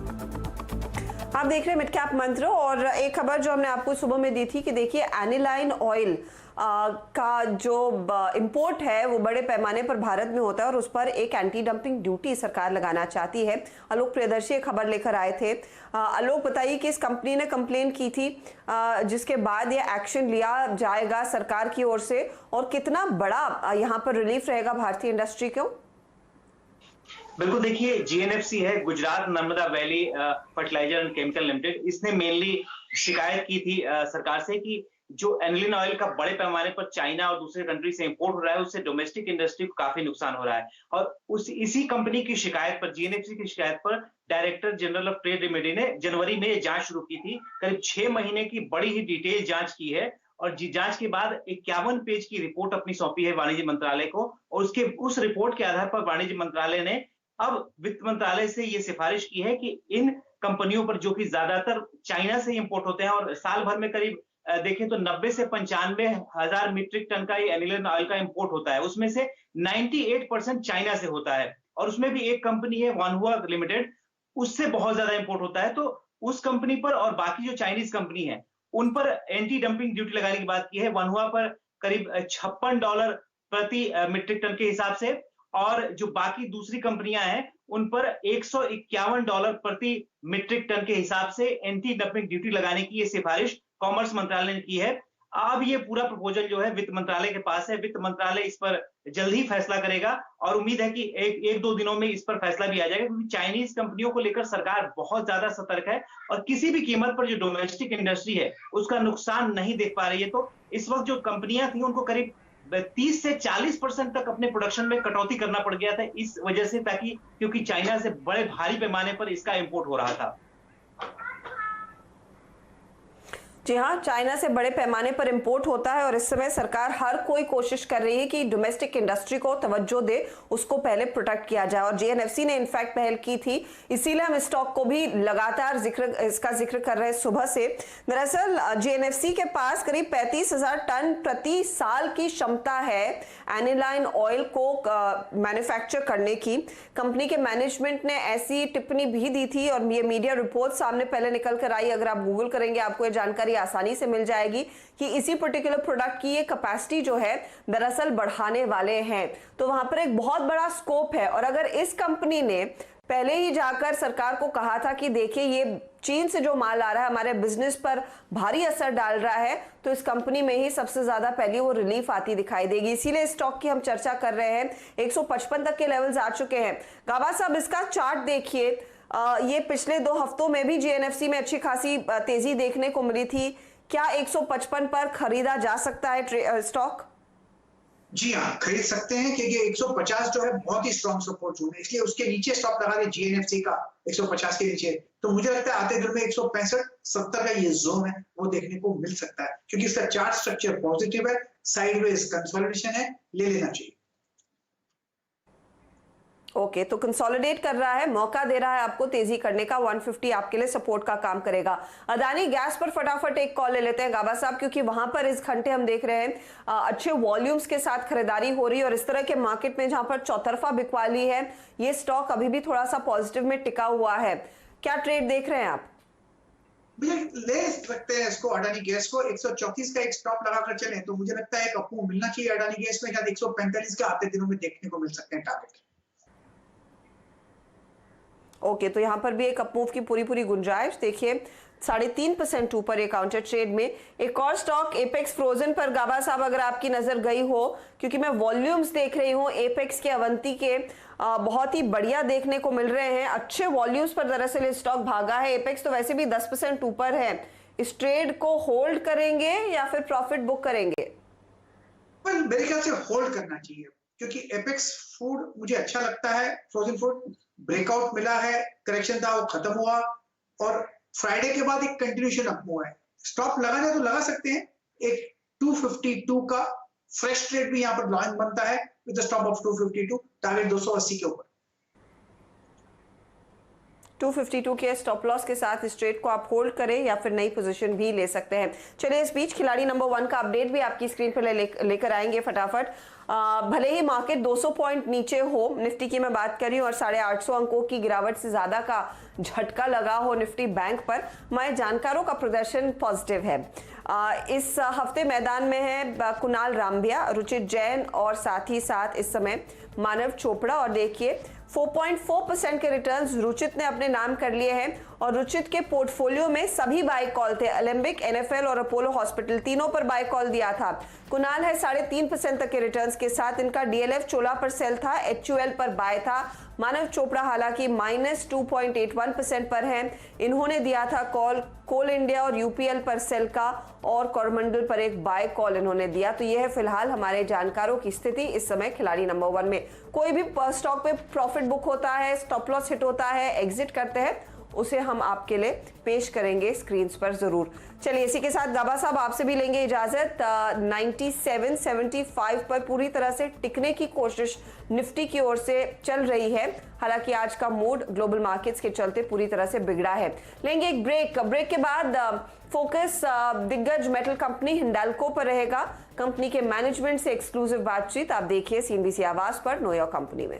आप देख रहे हैं मिड कैप मंत्र। और एक खबर जो हमने आपको सुबह में दी थी कि देखिए एनिलाइन ऑयल का जो इंपोर्ट है वो बड़े पैमाने पर भारत में होता है और उस पर एक एंटी डंपिंग ड्यूटी सरकार लगाना चाहती है। आलोक प्रियदर्शी खबर लेकर आए थे। आलोक, बताइए कि इस कंपनी ने कंप्लेन की थी जिसके बाद ये एक्शन लिया जाएगा सरकार की ओर से, और कितना बड़ा यहाँ पर रिलीफ रहेगा भारतीय इंडस्ट्री को? बिल्कुल, देखिए जीएनएफसी है, Gujarat Narmada valley fertiliser and chemical limited, इसने मेनली शिकायत की थी सरकार से कि जो एनिलीन ऑयल का बड़े पैमाने पर चाइना और दूसरे कंट्री से इंपोर्ट हो रहा है उससे डोमेस्टिक इंडस्ट्री को काफी नुकसान हो रहा है। और इसी कंपनी की शिकायत पर, जीएनएफसी की शिकायत पर director general of trade remedy ने जनवरी में जांच शुरू की थी। करीब 6 महीने की बड़ी ही डिटेल जांच की है और जांच के बाद 51 पेज की रिपोर्ट अपनी सौंपी है वाणिज्य मंत्रालय को। और उस रिपोर्ट के आधार पर वाणिज्य मंत्रालय ने अब वित्त मंत्रालय से ये सिफारिश की है कि इन कंपनियों पर, जो कि ज्यादातर चाइना से इंपोर्ट होते हैं और साल भर में करीब देखें तो 90 से 95 हजार मीट्रिक टन का एनिलीन ऑयल का इंपोर्ट होता है, उसमें से 98% चाइना से होता है। और उसमें भी एक कंपनी है वानहुआ लिमिटेड, उससे बहुत ज्यादा इंपोर्ट होता है। तो उस कंपनी पर और बाकी जो चाइनीज कंपनी है उन पर एंटी डंपिंग ड्यूटी लगाने की बात की है। वानहुआ पर करीब $56 प्रति मीट्रिक टन के हिसाब से, और जो बाकी दूसरी कंपनियां हैं उन पर $151 प्रति मीट्रिक टन के हिसाब से एंटी डंपिंग ड्यूटी लगाने की ये सिफारिश कॉमर्स मंत्रालय ने की है। अब ये पूरा प्रपोजल जो है वित्त मंत्रालय के पास है। वित्त मंत्रालय इस पर जल्द ही फैसला करेगा और उम्मीद है कि एक दो दिनों में इस पर फैसला भी आ जाएगा, क्योंकि चाइनीज कंपनियों को लेकर सरकार बहुत ज्यादा सतर्क है और किसी भी कीमत पर जो डोमेस्टिक इंडस्ट्री है उसका नुकसान नहीं देख पा रही है। तो इस वक्त जो कंपनियां थी उनको करीब 30 से 40% तक अपने प्रोडक्शन में कटौती करना पड़ गया था इस वजह से, ताकि क्योंकि चाइना से बड़े भारी पैमाने पर इसका इंपोर्ट हो रहा था। जी हाँ, चाइना से बड़े पैमाने पर इंपोर्ट होता है और इस समय सरकार हर कोई कोशिश कर रही है कि डोमेस्टिक इंडस्ट्री को तवज्जो दे, उसको पहले प्रोटेक्ट किया जाए। और जीएनएफसी ने इनफैक्ट पहल की थी, इसीलिए हम स्टॉक को भी लगातार इसका जिक्र कर रहे हैं सुबह से। दरअसल जीएनएफसी के पास करीब 35,000 टन प्रति साल की क्षमता है एनिलाइन ऑयल को मैन्युफैक्चर करने की। कंपनी के मैनेजमेंट ने ऐसी टिप्पणी भी दी थी और ये मीडिया रिपोर्ट सामने पहले निकल कर आई। अगर आप गूगल करेंगे आपको ये जानकारी आसानी से मिल जाएगी कि इसी पर्टिकुलर प्रोडक्ट की ये कैपेसिटी जो है दरअसल बढ़ाने वाले हैं। तो वहां पर एक बहुत बड़ा स्कोप है। और अगर इस कंपनी ने पहले ही जाकर सरकार को कहा था कि देखिए ये चीन से जो माल आ रहा है हमारे बिजनेस पर भारी असर डाल रहा है, तो इस कंपनी में ही सबसे ज्यादा पहले वो रिलीफ आती दिखाई देगी। इसीलिए स्टॉक की हम चर्चा कर रहे हैं। 155 तक के लेवल्स आ चुके हैं। गाबा साहब, इसका चार्ट देखिए, ये पिछले 2 हफ्तों में भी जीएनएफसी में अच्छी खासी तेजी देखने को मिली थी। क्या 155 पर खरीदा जा सकता है स्टॉक? जी हाँ, खरीद सकते हैं, क्योंकि 150 जो है बहुत ही स्ट्रॉन्ग सपोर्ट जोन है, इसलिए उसके नीचे स्टॉप लगा दे जीएनएफसी का 150 के नीचे। तो मुझे लगता है आते दिन में 165-70 का ये जोन है वो देखने को मिल सकता है, क्योंकि इसका चार्ट स्ट्रक्चर पॉजिटिव है, साइडवेज कंसोलिडेशन है, ले लेना चाहिए। ओके, तो कंसोलिडेट कर रहा है, मौका दे रहा है आपको तेजी करने का। 150 आपके लिए सपोर्ट का काम करेगा। अदानी गैस पर फटाफट एक कॉल ले लेते हैं गाबा साहब, क्योंकि वहां पर इस घंटे हम देख रहे हैं अच्छे वॉल्यूम्स के साथ खरीदारी हो रही है और इस तरह के मार्केट में जहां पर चौतरफा बिकवाली है, ये स्टॉक अभी भी थोड़ा सा पॉजिटिव में टिका हुआ है। क्या ट्रेड देख रहे हैं आप? ले सकते हैं इसको, अडानी गैस को 134 का एक स्टॉप लगाकर चलें तो मुझे लगता है एक अप मिलना चाहिए अडानी गैस में। शायद 145 का आते दिनों में देखने को मिल सकते हैं टारगेट। ओके, तो यहां पर भी एक अपमूव की पूरी गुंजाइश। देखिए 3.5% ऊपर एक काउंटर ट्रेड में। एक और स्टॉक एपेक्स फ्रोजन पर गाबा साहब अगर आपकी नजर गई हो, क्योंकि मैं वॉल्यूम्स देख रही हूं एपेक्स के, अवंती के बहुत ही बढ़िया देखने को मिल रहे हैं। अच्छे वॉल्यूम्स पर दरअसल स्टॉक भागा है। एपेक्स तो वैसे भी 10% ऊपर है। इस ट्रेड को होल्ड करेंगे या फिर प्रॉफिट बुक करेंगे? मेरे ख्याल से होल्ड करना चाहिए, क्योंकि एपेक्स फूड मुझे अच्छा लगता है। फ्रोजन फूड ब्रेकआउट मिला है, करेक्शन था वो खत्म हुआ और फ्राइडे के बाद एक कंटिन्यूएशन अप हुआ है। स्टॉप लगाने तो लगा सकते हैं। एक 252 का फ्रेश ट्रेड भी यहां पर लॉन्च बनता है विद स्टॉप ऑफ 252, टारगेट 280 के ऊपर। 252 के स्टॉप लॉस के साथ इस ट्रेड को आप होल्ड करें या फिर नई पोजीशन भी ले सकते हैं। चलिए इस बीच खिलाड़ी नंबर 1 का अपडेट भी आपकी स्क्रीन पर लेकर आएंगे फटाफट। भले ही मार्केट 200 पॉइंट नीचे हो, निफ्टी की मैं बात कर रही हूँ, और 850 अंकों की गिरावट से ज्यादा का झटका लगा हो निफ्टी बैंक पर, हमारे जानकारों का प्रदर्शन पॉजिटिव है। इस हफ्ते मैदान में है कुणाल रामबिया, रुचित जैन और साथ ही साथ इस समय मानव चोपड़ा। और देखिए 4.4% के रिटर्न्स रुचित ने अपने नाम कर लिए हैं और रुचित के पोर्टफोलियो में सभी बाय कॉल थे। एलेंबिक, NFL और अपोलो हॉस्पिटल तीनों पर बाय कॉल दिया था। कुणाल है 3.5% तक के रिटर्न्स के साथ, इनका DLF चोला पर सेल था, HUL पर बाय था। मानव चोपड़ा हालांकि -2.81% पर है, इन्होंने दिया था कॉल कोल इंडिया और UPL पर सेल का, और कोरमंडल पर एक बाय कॉल इन्होंने दिया। तो यह है फिलहाल हमारे जानकारों की स्थिति इस समय खिलाड़ी नंबर 1 में। कोई भी स्टॉक पे प्रॉफिट बुक होता है, स्टॉप लॉस हिट होता है, एग्जिट करते हैं, उसे हम आपके लिए पेश करेंगे स्क्रीन पर जरूर। चलिए इसी के साथ गाबा साहब आपसे भी लेंगे इजाजत। 97.75 पर पूरी तरह से टिकने की कोशिश निफ्टी की ओर से चल रही है, हालांकि आज का मूड ग्लोबल मार्केट्स के चलते पूरी तरह से बिगड़ा है। लेंगे एक ब्रेक के बाद फोकस दिग्गज मेटल कंपनी हिंडाल्को पर रहेगा। कंपनी के मैनेजमेंट से एक्सक्लूसिव बातचीत आप देखिए CNBC आवाज पर नो योर कंपनी में।